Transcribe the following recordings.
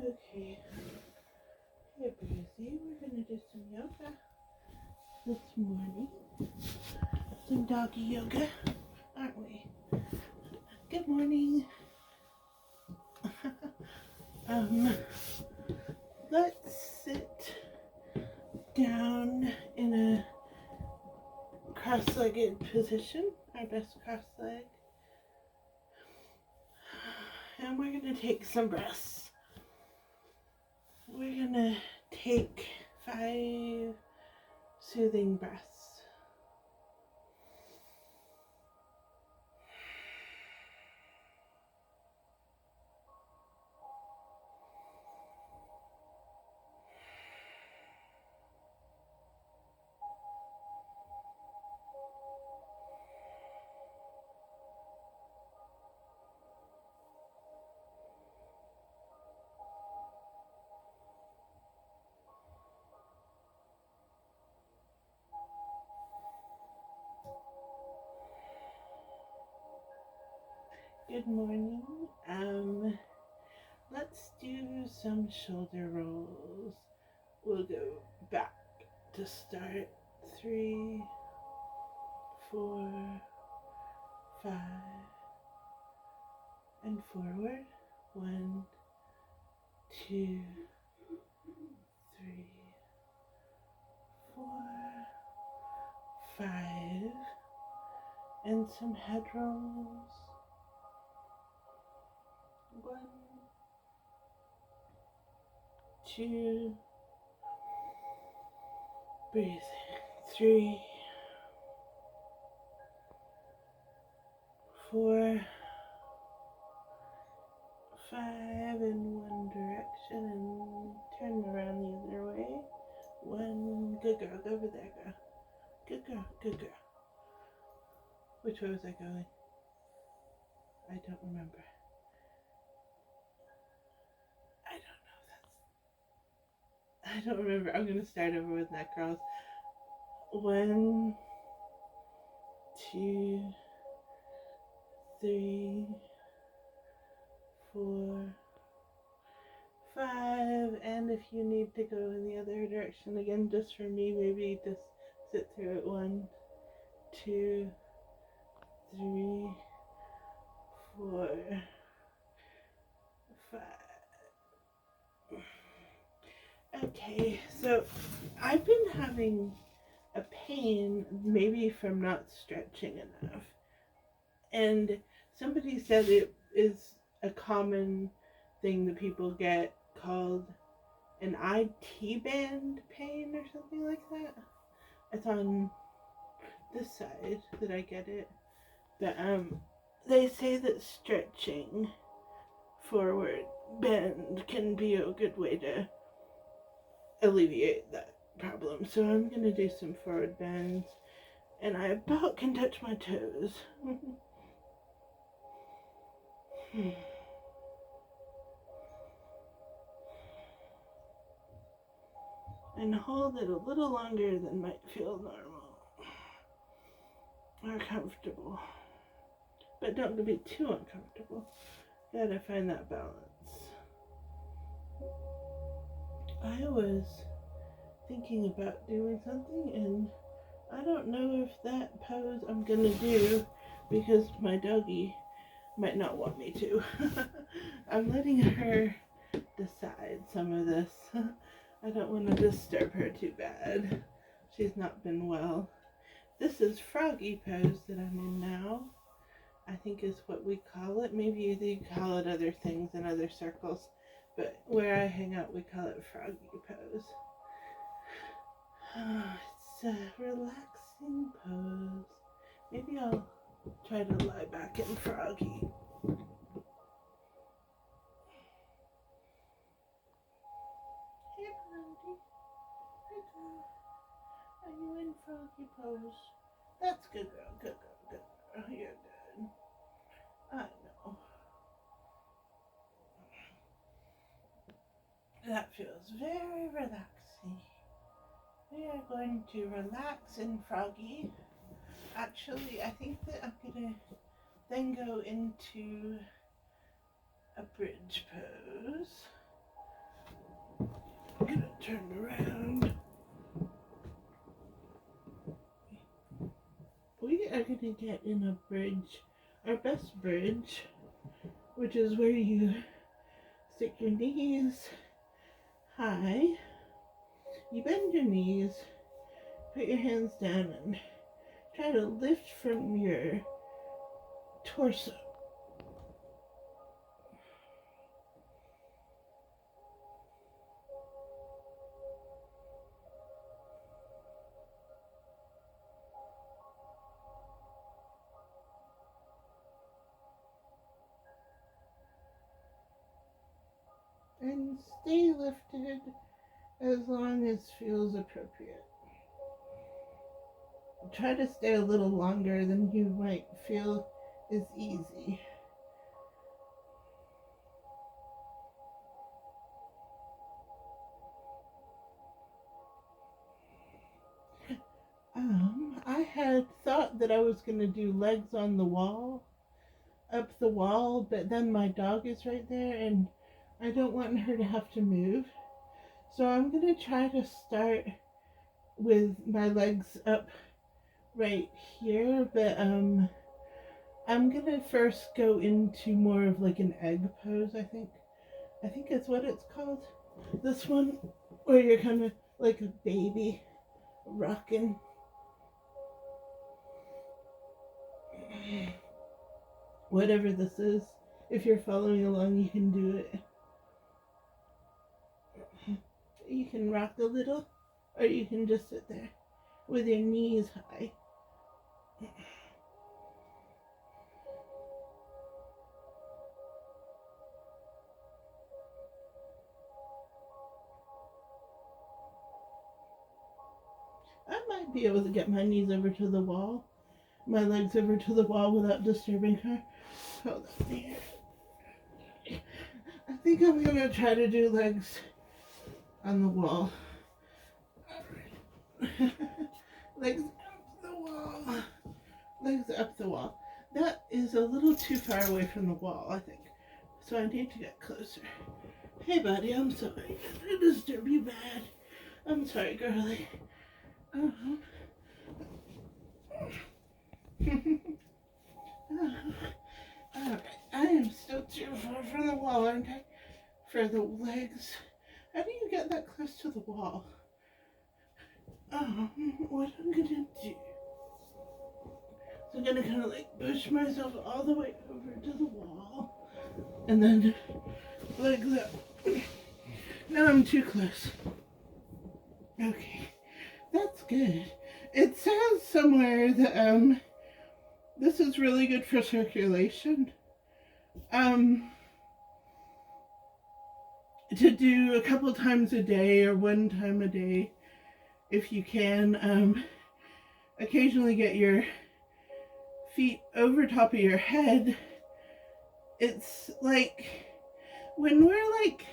Okay. Hey, Breezy, we're gonna do some yoga this morning. Some doggy yoga, aren't we? Good morning. Let's sit down in a cross-legged position, our best cross leg. And we're gonna take some breaths. We're gonna take 5 soothing breaths. Good morning. Let's do some shoulder rolls. We'll go back to start. 3, 4, 5, and forward. 1, 2, 3, 4, 5, and some head rolls. 1, 2, breathe. 3, 4, 5 in one direction and turn around the other way. 1, good girl, go over there, girl. Good girl, good girl. Which way was I going? I don't remember. I don't remember. I'm gonna start over with neck curls. 1, 2, 3, 4, 5, and if you need to go in the other direction again, just for me, maybe just sit through it. 1, 2, 3, 4, 5. Okay, so I've been having a pain, maybe from not stretching enough, and somebody said it is a common thing that people get called an IT band pain or something like that. It's on this side that I get it, but they say that stretching forward bend can be a good way to alleviate that problem. So I'm gonna do some forward bends, and I about can touch my toes. And hold it a little longer than might feel normal or comfortable, but don't be too uncomfortable. Gotta find that balance. I was thinking about doing something, and I don't know if that pose I'm gonna do, because my doggie might not want me to. I'm letting her decide some of this. I don't want to disturb her too bad. She's not been well. This is froggy pose that I'm in now, I think is what we call it. Maybe you call it other things in other circles, but where I hang out we call it froggy pose. It's a relaxing pose. Maybe I'll try to lie back in froggy. Hey, Blondie. Hey, girl. Are you in froggy pose? That's good, girl. Good girl. Good girl. You're good. I know. That feels very relaxing. We are going to relax in froggy. Actually, I think that I'm going to then go into a bridge pose. turned around. We are going to get in a bridge, our best bridge, which is where you stick your knees high, you bend your knees, put your hands down, and try to lift from your torso. And stay lifted as long as feels appropriate. Try to stay a little longer than you might feel is easy. I had thought that I was going to do legs on the wall, up the wall, but then my dog is right there and I don't want her to have to move. So I'm going to try to start with my legs up right here, but I'm going to first go into more of like an egg pose, I think. I think it's what it's called. This one, where you're kind of like a baby rocking. Whatever this is, if you're following along, you can do it. You can rock a little, or you can just sit there with your knees high. I might be able to get my knees over to the wall, my legs over to the wall without disturbing her. Hold on here. I think I'm going to try to do legs on the wall. Alright. Legs up the wall. Legs up the wall. That is a little too far away from the wall, I think. So I need to get closer. Hey, buddy, I'm sorry. I disturb you bad. I'm sorry, girlie. Uh-huh. Alright, I am still too far from the wall, aren't I? For the legs. How do you get that close to the wall? What I'm gonna do. So I'm gonna kind of like push myself all the way over to the wall. And then legs up. Now I'm too close. Okay, that's good. It says somewhere that this is really good for circulation. To do a couple times a day or one time a day if you can. Occasionally get your feet over top of your head. It's like when we're like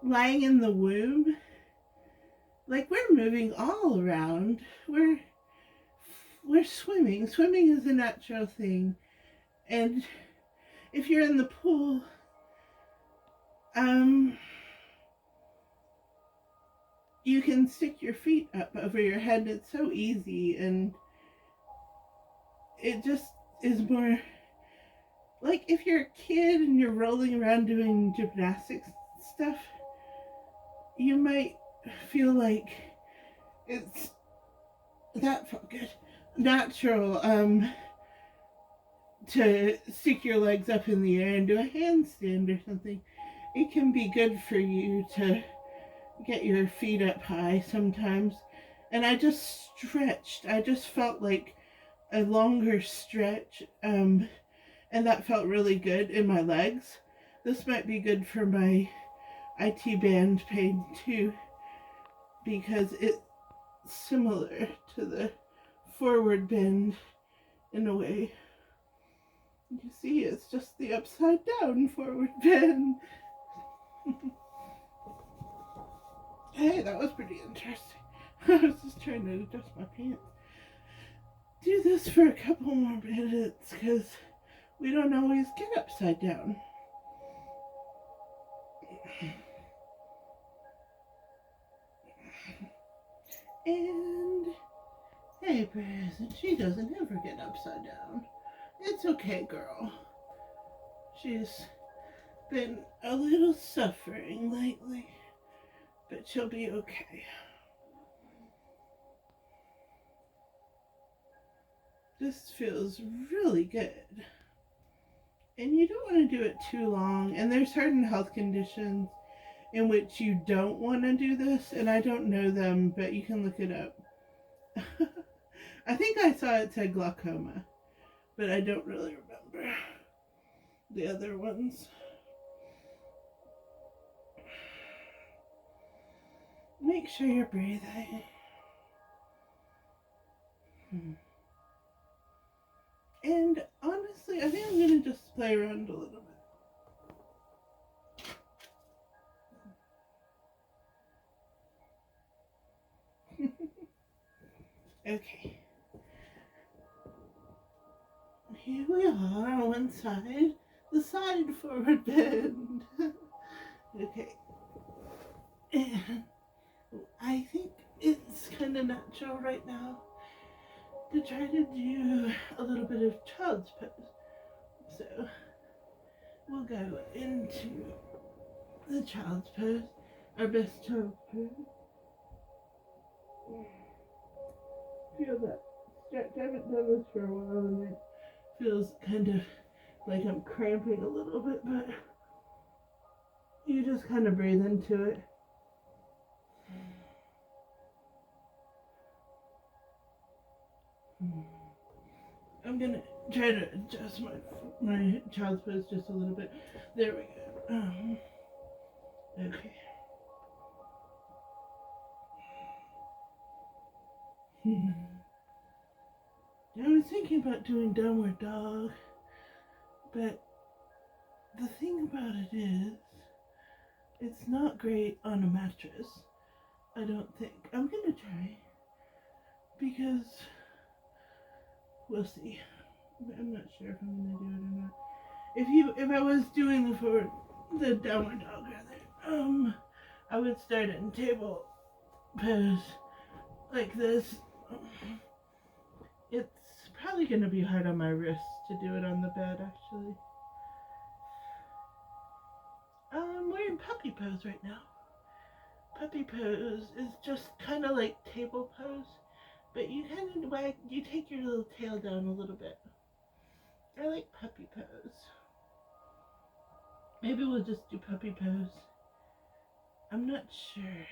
lying in the womb, like we're moving all around. We're swimming. Swimming is a natural thing. And if you're in the pool, you can stick your feet up over your head. It's so easy, and it just is more like if you're a kid and you're rolling around doing gymnastics stuff, you might feel like it's that good natural to stick your legs up in the air and do a handstand or something. It can be good for you to get your feet up high sometimes. And I just stretched. I just felt like a longer stretch, and that felt really good in my legs. This might be good for my IT band pain too, because it's similar to the forward bend in a way. You see, it's just the upside down forward bend. Hey, that was pretty interesting. I was just trying to adjust my pants. Do this for a couple more minutes because we don't always get upside down. And hey, Present, she doesn't ever get upside down. It's okay, girl. She's been a little suffering lately, but she'll be okay. This feels really good. And you don't want to do it too long. And there's certain health conditions in which you don't want to do this. And I don't know them, but you can look it up. I think I saw it said glaucoma, but I don't really remember the other ones. Make sure you're breathing. And honestly, I think I'm going to just play around a little bit. Okay. Here we are on one side, the side forward bend. Okay. And I think it's kind of natural right now to try to do a little bit of child's pose. So we'll go into the child's pose, our best child's pose. Feel that stretch. I haven't done this for a while and it feels kind of like I'm cramping a little bit, but you just kind of breathe into it. I'm gonna try to adjust my child's pose just a little bit. There we go. Okay. I was thinking about doing downward dog, but the thing about it is, it's not great on a mattress. I don't think. I'm gonna try because we'll see. I'm not sure if I'm gonna do it or not. If I was doing the downward dog rather, I would start in table pose like this. It's probably gonna be hard on my wrist to do it on the bed actually. We're in puppy pose right now. Puppy pose is just kind of like table pose, but you kind of you take your little tail down a little bit. I like puppy pose. Maybe we'll just do puppy pose. I'm not sure.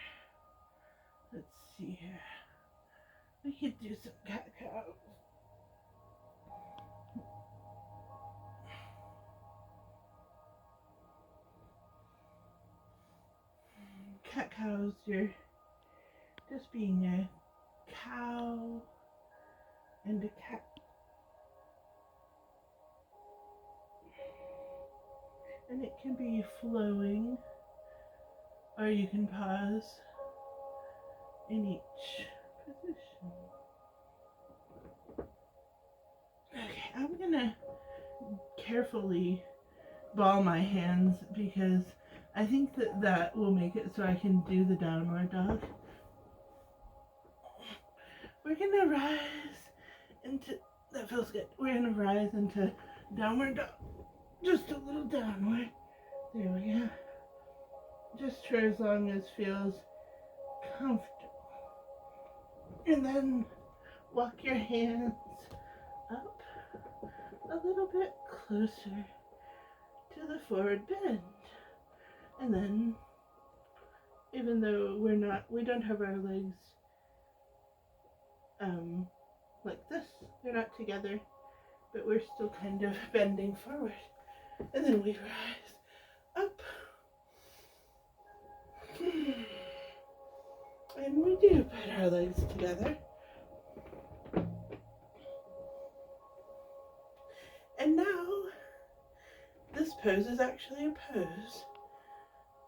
Let's see here. We could do some cat cows. Cat cows, you're just being a cow and a cat. And it can be flowing, or you can pause in each position. Okay, I'm gonna carefully ball my hands because I think that will make it so I can do the downward dog. We're gonna rise into, that feels good. We're gonna rise into downward dog. Just a little downward. There we go. Just for as long as feels comfortable. And then walk your hands up a little bit closer to the forward bend. And then, even though we don't have our legs like this, they're not together, but we're still kind of bending forward. And then we rise up. And we do put our legs together. And now, this pose is actually a pose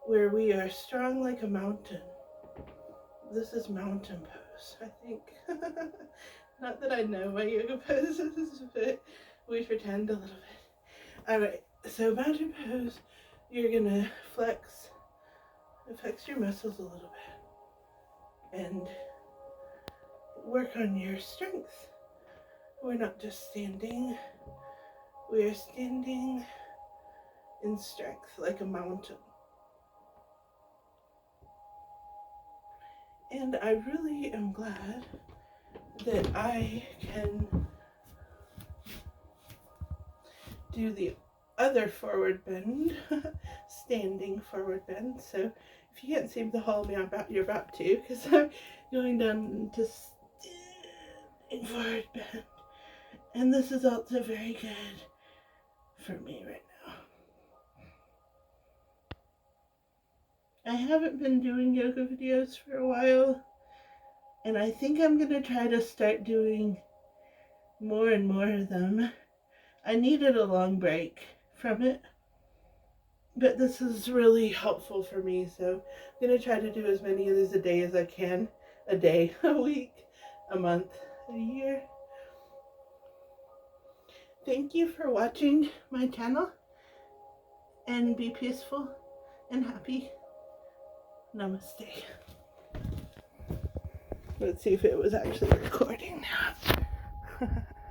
where we are strong like a mountain. This is mountain pose, I think. Not that I know my yoga poses, but we pretend a little bit. Alright, so mountain pose, you're gonna flex your muscles a little bit. And work on your strength. We're not just standing, we are standing in strength like a mountain. And I really am glad that I can do the other forward bend, standing forward bend. So if you can't seem to hold me, you're about to, because I'm going down to standing forward bend. And this is also very good for me right now. I haven't been doing yoga videos for a while, and I think I'm going to try to start doing more and more of them. I needed a long break from it, but this is really helpful for me, so I'm going to try to do as many of these a day as I can. A day, a week, a month, a year. Thank you for watching my channel, and be peaceful and happy. Namaste. Let's see if it was actually recording now.